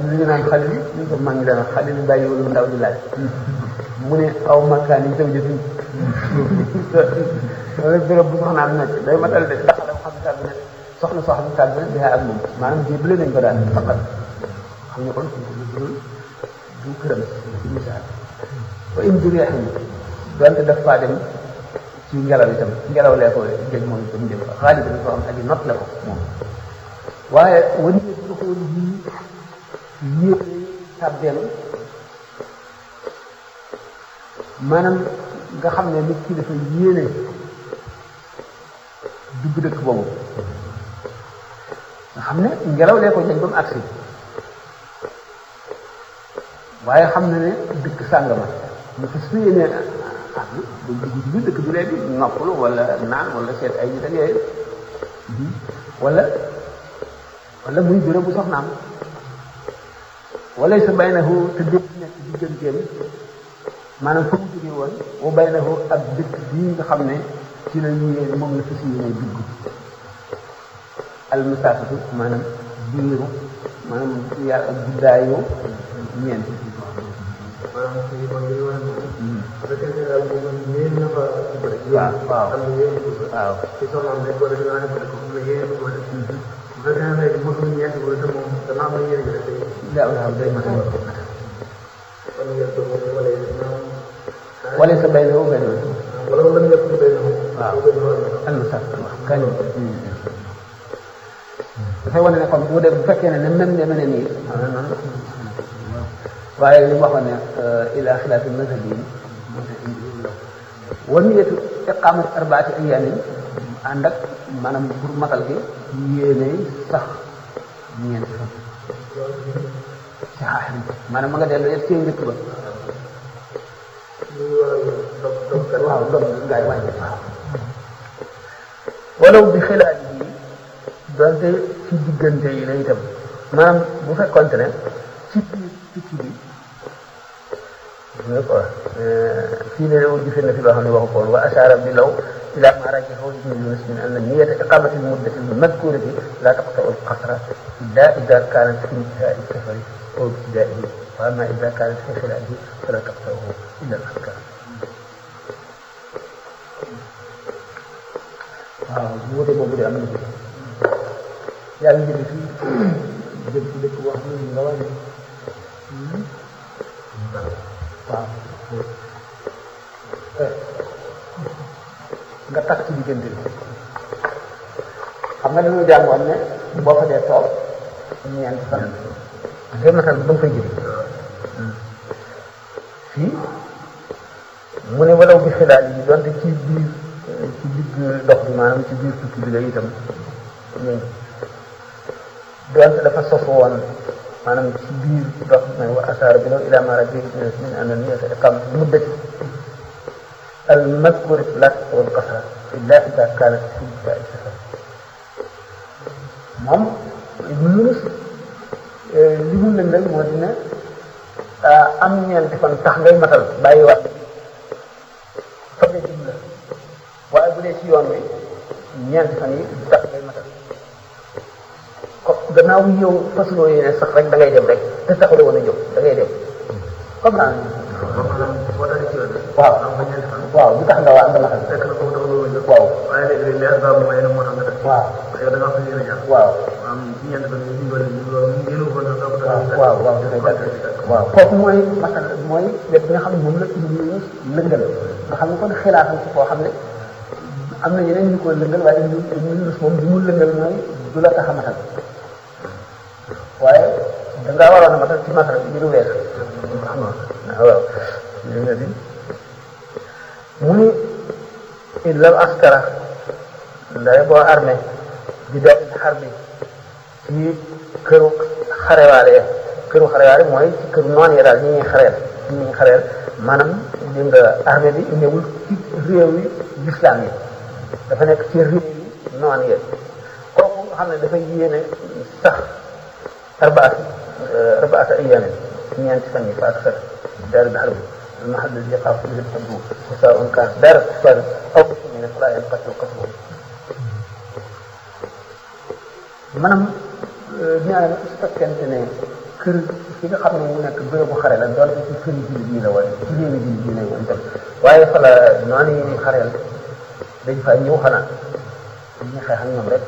li ñu naan xale ñu ko mag ñi daan xale li bàyyiwul lu ndaw di laaj. mu ne aw makkaan yi tamit jëfuñ loolu béréb bu soxnaam nekk day matal de ndax dafa xam ne ne soxna soo xam ne tàgg na ak moom maanaam jébbale nañ ko daal faqat xam ne kon du këram ci misaal ba im juree xam donte daf faa dem ci ngelaw itam ngelaw lee ko jël moom itam jël ko xaalis bi soo xam aji not la ko moom waaye wani du ko yii yéene tàbbeelu maanaam nga xam ne nit ki dafa yéene dugg dëkk boobu nga xam ne ngelaw lee ko jañ ba mu agsi waaye xam na ne dëkk sàngama dafa su yéene ak du dugg ci biir dëkk bi léegi noppalu wala naan wala seet ay nit ak yooyu wala muy béréb bu soxnaam wala sa bay nahu te dëkk nekk digganteem maanaam fa mu jógee woon wa bay nahu ak dëkk bii nga xam ne ci la ñuy moom la fas yéene dugg almusaafatu maanaam biiru maanaam yaa ak guddaayu ñeent maanaam fii mooy li war a bu fekkee ne daal moom yéen na fa bëri. waaw waaw am na yéen dugg. waaw ci soxnaam rek wala dinaa ne ko def am na yéen dugg wala. bu fekkee ne léegi motul ñeent wala te moom dama am na yéen bi rek day. waaw day matal kon ngeen toog moom wala yéen wala sa bay nahu benn wala wala ngeen ko bay nahu. waaw almusaafatu waaw kañ dafay wane ne kon bu dee bu fekkee ne même deme ne nii noonu waaye li mu waxoon ne ila xilaafi mazhabin wa niyatu iqaamat arbaati ayaamin ànd ak maanaam pour matal gi yéene sax ñeenti fan ci xaaxir maanaam ma nga dellu yëpp ci njëkk ba waaw dog gaay wàññi waaw walaw bi xilaat yi donte ci diggante yi la itam maanaam bu fekkonte ne ci biir tukki bi nga ko fii ne wul gife na fi loo xam ne waxu koon wa ashara bi law ila ma rajahu ibnu yunus min anna niyata iqamati almuddati almadkurati la taqta'u alqasra illa ida kanat fi intihai safari aw ibtidaihi wa amma ida kanat fi xilaalihi fala taqta'uhu illa al-ahkam wuute boobu de am na yaa ngi jóge fii jëm ci dëkk boo xam ne ñu la wàññi waaw nga takk ci diggante bi xam nga dañuy jàngoon ne boo fa dee toog ñeenti fan ngay matal ba nga fay jóge fii mu ne walaw bi xilaal yi donte ci biir ci digg dox bi maanaam ci biir tukki bi la itam donte dafa sofu woon maanaam ci biir dox bi wa asaara bi law ila ma rabbi min anna niyata iqam muddati al madkur lat wal qasra illa ida kanat fi ibtida'i safar moom Ibn Yunus li mu lëngal moo dina am ñeenti fan tax ngay matal bàyyi waat fa nga jëm la waaye bu dee ci yoon wi ñeenti fan yi tax ngay matal ko gannaaw yow fasuloo yéene sax rek da ngay dem rek te taxuloo woon a jóg da ngay dem comme naa waaw waaw bu tax nga waa nga matal waaw waaye léegi leer ba mooy moo tax nga def waaw yow da nga fa yéene ñaar waaw ñeent ba ñu dimbali ñu ko waaw waaw waaw kooku mooy masal mooy wet bi nga xam ne moom la ñu lëngal nga xam ne kon xilaatam ci koo xam ne am na ñeneen ñu ko lëngal waaye ñu moom bi mu lëngal mooy du la tax a matal waaye dangaa waroon a matal ci matal bi du wees waaw mu ni illal askara ndare boo armé di def xar bi ci këru xarewaale mooy ci këru noon yi daal ñi ñuy xareel maanaam li nga armée bi newul ci réew yi l'islam yi dafa nekk ci réew yi noon yi kooku nga xam ne dafay yéene sax arbaata ayaamin ñeenti fan yi fa ak sax daal di xar bi المحل الذي يقع فيه الحدود سواء كان دار الكفار او من فلا ينقطع قتله maanaam ñaar su fekkente ne kër fi nga xam ne mu nekk bérébu xare la doon ci kër jullit yi la wala ci réewi jullit yi la woon tam waaye fa la noonu yi ñuy xareel dañ fa ñëw xanaa ñu xeex ak ñoom rek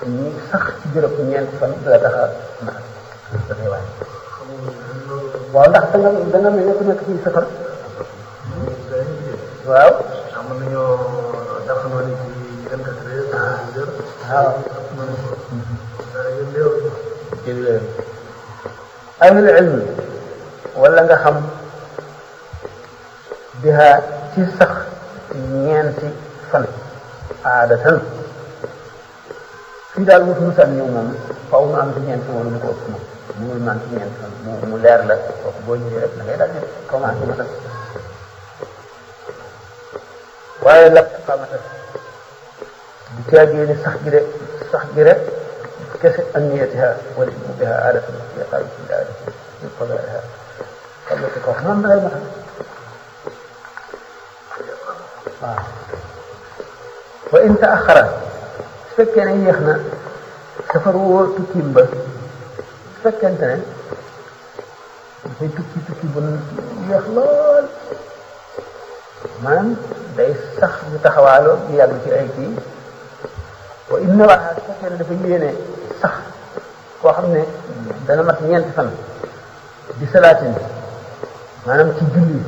ñi sax ci béréb ñeenti fan du la tax a matal dafay wàññi waaw ndax da nga mel ne ku nekk ci safar waaw mën nañoo def noonu ci 24 heures. waaw. jërëjëf. ahlul ilm wala nga xam biha ci sax ñeenti fan aadatan fii daal wut musal ñëw moom faaw mu am ci ñeenti fan wala mu ko ëpp moom mënul man ci ñeenti fan mu leer la kooku boo ñëwee rek da ngay daal di commencé matal waaye la xamatal di caagee ni sax gi rek kese an niyatiha wala biha aadatan fi qaa'idati aadati min qadaa'iha xam nga ko moom da ngay matal waaw wa in taaxara su fekkee ne yéex na safar woo tukkiim ba su fekkente ne dafay tukki bu yéex lool maanaam day sax ñu taxawaaloo di yàgg ci ay kii wa inna waa su fekkee ne dafa yéene sax koo xam ne dana mat ñeenti fan di salaatin maanaam ci julli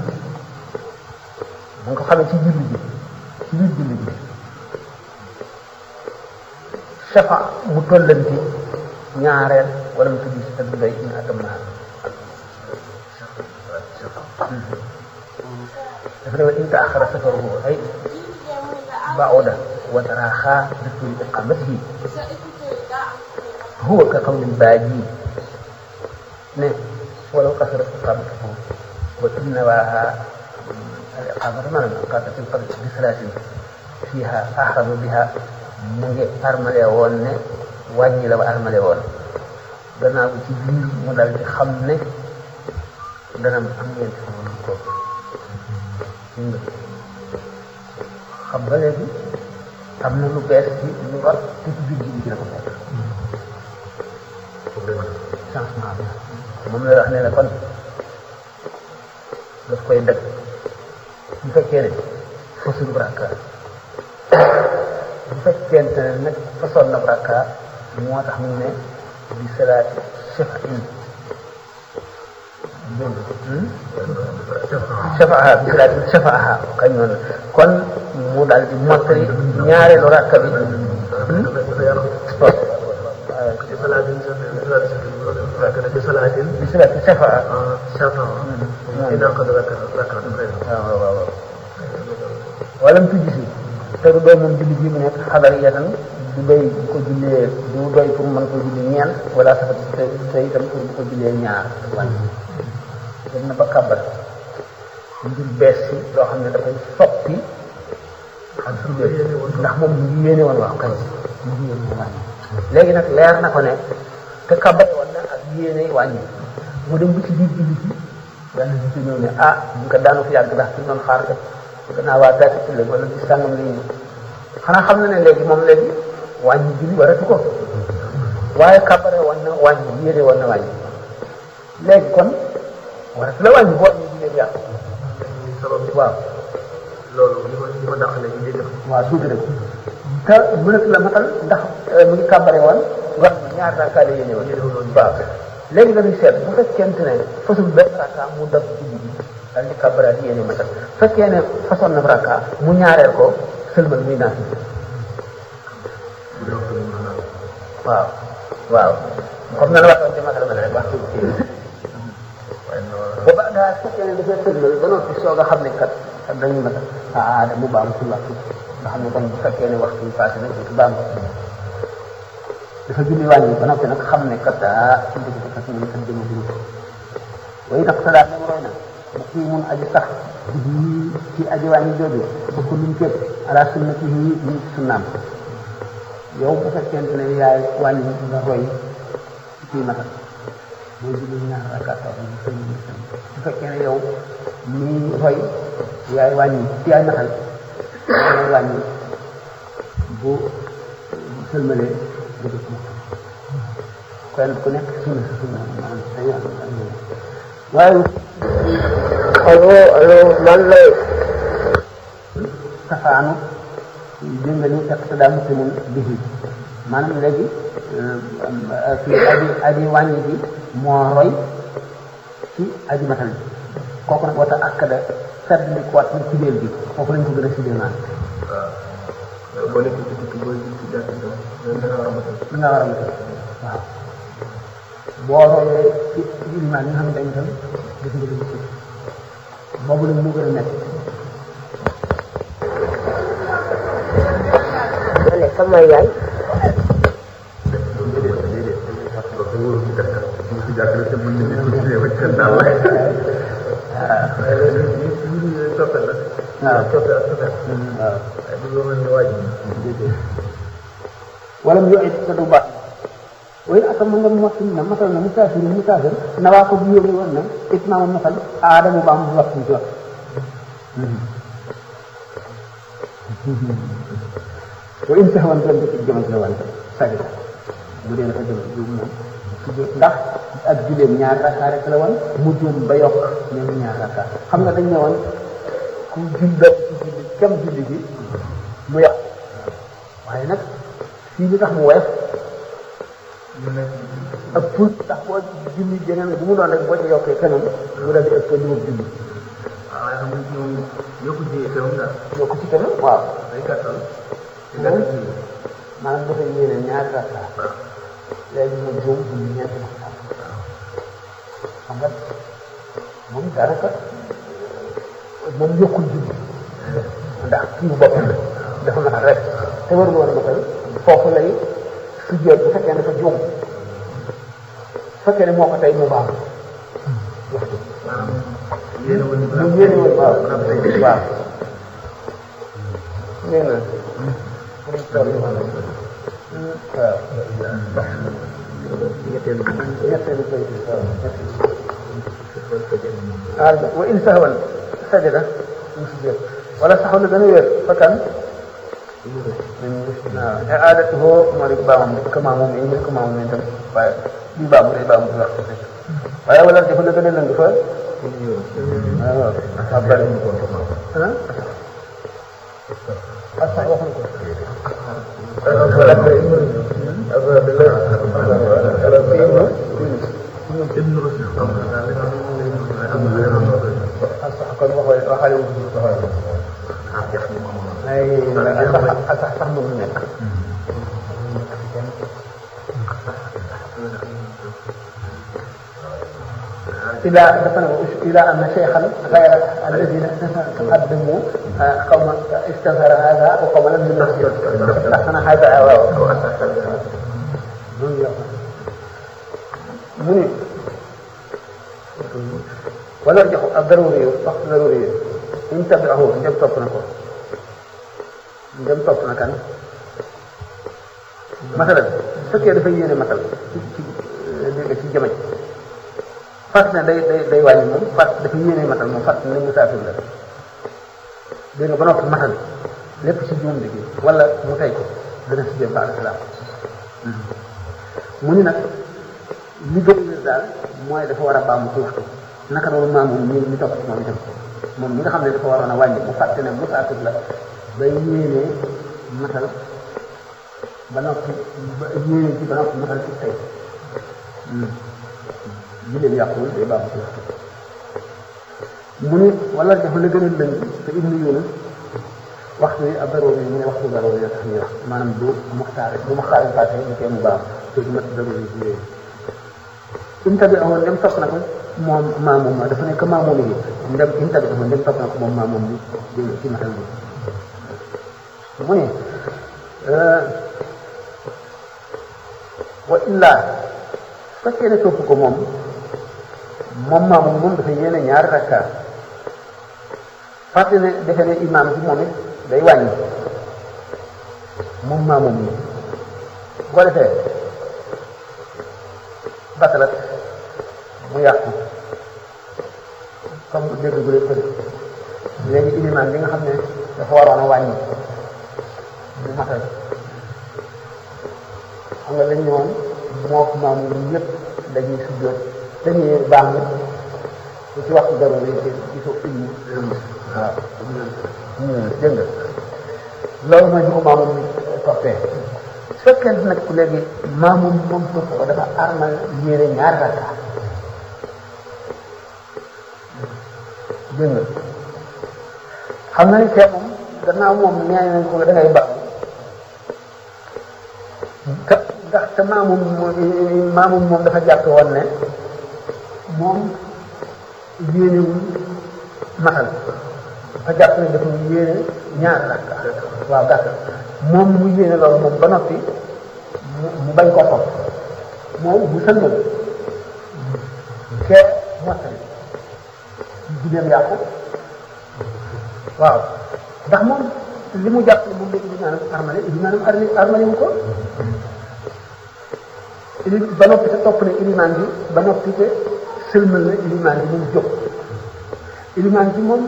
da nga ko xamee ci julli bi ci biir julli bi shafa mu tollanti ñaareel wala mu tudd si tëdd doy in atam naa dafa ne wa in taaxara safaruhu ay ba'uda wa taraaxaa daful iqamatihi huwa ka qawlil baaji ne walaw qasara iqamatuhu wa innawaaha الإقامة maanaam إقامة القبر بصلاة فيها أحرم بها mu ngi armale woon ne wàññi la ba armale woon gannaaw bi ci biir mu dal di xam ne dana am ngeen ci xamoon ko xam ba léegi am na lu bees ci lu war te ci biir ji dina ko fekk changement bi moom la wax ne la kon daf koy dëgg bu fekkee ne fasul braaka bu fekkente ne nag façon na rakka moo tax mu ne bi salaati shafa'in shafa'aha bi salaati shafa'aha kañ noonu kon mu daal di mottali ñaareelu rakka bi بصلاة الشفاعة ولم تجسي تدو دوي من جلي جي من حضرية du doy bu ko jullee du doy pour mën ko julli ñeent wala safat te itam pour bu ko jullee ñaar wàññi dem na ba kàbbar ngir bees si loo xam ne dafay soppi ak jullee ndax moom mu ngi yéene woon wax kay mu ngi yéene wàññi léegi nag leer na ko ne te kàbbar woon na ak yéene wàññi mu dem ba ci biir julli gi yàlla di ci ñëw ne ah ñu ko daanu fi yàgg ndax ci doon xaar kat gannaaw waa taati ci léegi wala ci sàngam lay ñëw xanaa xam na ne léegi moom léegi wàññi julli waratu ko waaye kàbbare woon na wàññi yéene woon na wàññi léegi kon waratu la wàññi boo ñu jullee yàq waaw loolu li ko dàq léegi day def waaw tuuti rek te mënatu la matal ndax mu ngi kàbbare woon wax ñaar rakka la yéene woon waaw léegi dañuy seet bu fekkente ne fasul benn rakka mu dab julli bi daal di kàbbaraat yéene matal fekkee ne façon na rakka mu ñaareel ko sëlmal muy naan waaw waaw comme na la waxoon ci masala rek wax bu ba daa fekkee ne dafay sëlmal ba noppi soog a xam ne kat dañuy matal mu baam ci waxtu nga xam ne kon bu fekkee ne waxtu bi passé na du baam dafa julli wàññi ba noppi nag xam ne kat dëgg kat ñu kat dama julli way tax sa daal mu roy na mu kii mun aji sax di ci aji wàññi jooju ba ko luñ képp ala sunnati yi ñu ci sunnaam yow bu fekkente ne yaay wàññi nga roy ci kii matal boo julli ñaar rakka bu fekkee ne yow mii roy yaay wàññi ci yaay matal yaay wàññi bu sëlmalee nga def kon ku nekk sunna sa sunna maanaam waaye allo man lay safaanu dégg nga ni fekk sa daa muslimun bihi maanaam léegi kii aji wàññi bi moo roy ci aji matal bi kooku nag wata akkada sedd ndi kuwaat ni cibeel bi foofu lañ ko gën a sibeel naan waaw boo nekkee ci dëkk boo ci jàkk da nga war a matal nga war a matal waaw boo royee ci ilimaan yi nga xam ne dañ tam def nga dëgg ci boobu nag mu gën a nekk ma ne sama yaay wala mu yow it du baax waaye ak ma nga motti na matal na musaafir na waa ko bu yóbbu woon na itmaam matal aadamu ba am waxtu ci wax wa in sax wan doon ci jëmal la wante sagi bu dee dafa jëmal juum moom ndax ak juleem ñaar rakka rek la woon mu juum ba yokk ñoom ñaar rakka xam nga dañ ne woon ku julli ci julli kem julli gi mu yokk waaye nag fii li tax mu woyof ëpp tax boo julli jeneen bu mu doon rek boo ci yokkee kanam mu dal di ëpp li mu julli waaye xam nga ñoom yokku ci kanam daal yokku ci kanam waaw day gàttal maanaam dafay yéene ñaari rakka léegi mu juum ñeenti rakka xam nga moom daanaka moom yokkul julli ndax kii bu boppam dafa matal rek te warul woon a matal foofu lay sujjóot bu fekkee dafa juum bu fekkee ne moo ko tey mu baax yéene woon mu yéene woon waaw waaw nee na ñetteelu koy waaw wa in sahwan sajada mu sujjóot wala saxaw na gën a wér fakkan waaw aadatuhu moo di baamam rek kama moom yi kama moom yi tam waaye bii baamu day baamu di wax rek waaye wala dafa la gën a lëng fa waaw waaw bari sax waxuñu ko. kon waxale wu ci ay sax mënu nekk. إلى أن شيخا غير الذين تقدموا قوم استنكر هذا وقوم لم ينكر أحسن هذا مني ونرجع الضروري وقت ضروري انتبعه جم توفنا كان مثلا فكر فيني مثلا في جمع fàtt ne day wàññi moom fàtt dafa yéene matal moom fàtt ne musaafir la dégg nga ba noppi matal lépp ci juum digi wala mu tey ko dana si jëm baax islam mu ni nag li gën a daal mooy dafa war a baamu ci waxtu naka noonu maamoom mi topp ci moom itam moom mi nga xam ne dafa waroon a wàññi mu fàtt ne musaafir la ba yéene matal ba noppi yéene ci ba noppi matal ci tey jileen yàquwul day baax ci waxtu mu ni wala dafa la gën a lëng te ibnu Yunus waxtu yi ab daroo yi mu ne waxtu daroo yi tax ñuy wax maanaam du muxtaar passé ñu koy mu baax te du mat daroo yi yooyu intabi amoon dem topp na ko moom maamoom ma dafa nekk maamoom yi ndem intabi amoon dem topp na ko moom maamoom bi dégg ci matal bi mu ne wa illaa fekkee ne topp ko moom moom dafa yéene ñaari rakka fàtte ne defe ne imaam bi moom it day wàññi moom maamoom yi bu ko defee batalat mu yàqu comme dégg bu leen ko def léegi ilimaan bi nga xam ne dafa waroon a wàññi bu matal xam nga lañ ñëwoon moo ko maamoom yëpp dañuy sujjoot dañuy baax na ci waxtu dara lay gisoo ilmu waaw dégg nga loolu mooy bi ko maamoom ni toppee su fekkee nag léegi maamoom moom topp ko dafa armal yéene ñaari rakka dégg nga xam na ni kee moom gannaaw moom nee nañ ko da ngay baax ndax te maamum moom dafa jàpp woon ne moom yéenewul matal dafa jàpp ne dafa yéene ñaar rakka waaw gàttal moom mu yéene loolu moom ba noppi mu bañ ko topp moom bu sëlmal kee mottali juleem yàqu waaw ndax moom li mu jàpp ne moom la ilimaanam armale wu ko ba noppi te topp ne ilimaan bi ba noppi te sëlmal na ilimaan bi moom jóg ilimaan bi moom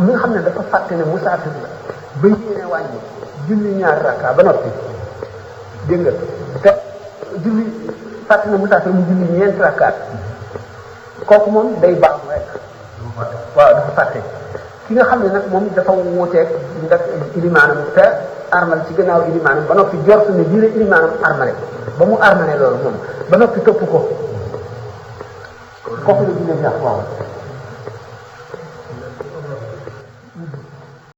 mi nga xam ne dafa fàtte ne musaafir la ba yéene wàññi julli ñaar rakka ba noppi dégg nga te julli fàtte ne musaafir mu julli ñeenti rakkaat kooku moom day baax rek waaw dafa fàtte ki nga xam ne nag moom dafa wuuteeg ndax ilimaanam te armal ci gannaaw ilimaanam ba noppi jortu ne lii la ilimaanam armale ba mu armale loolu moom ba noppi topp ko kooku la jullee ñax waaw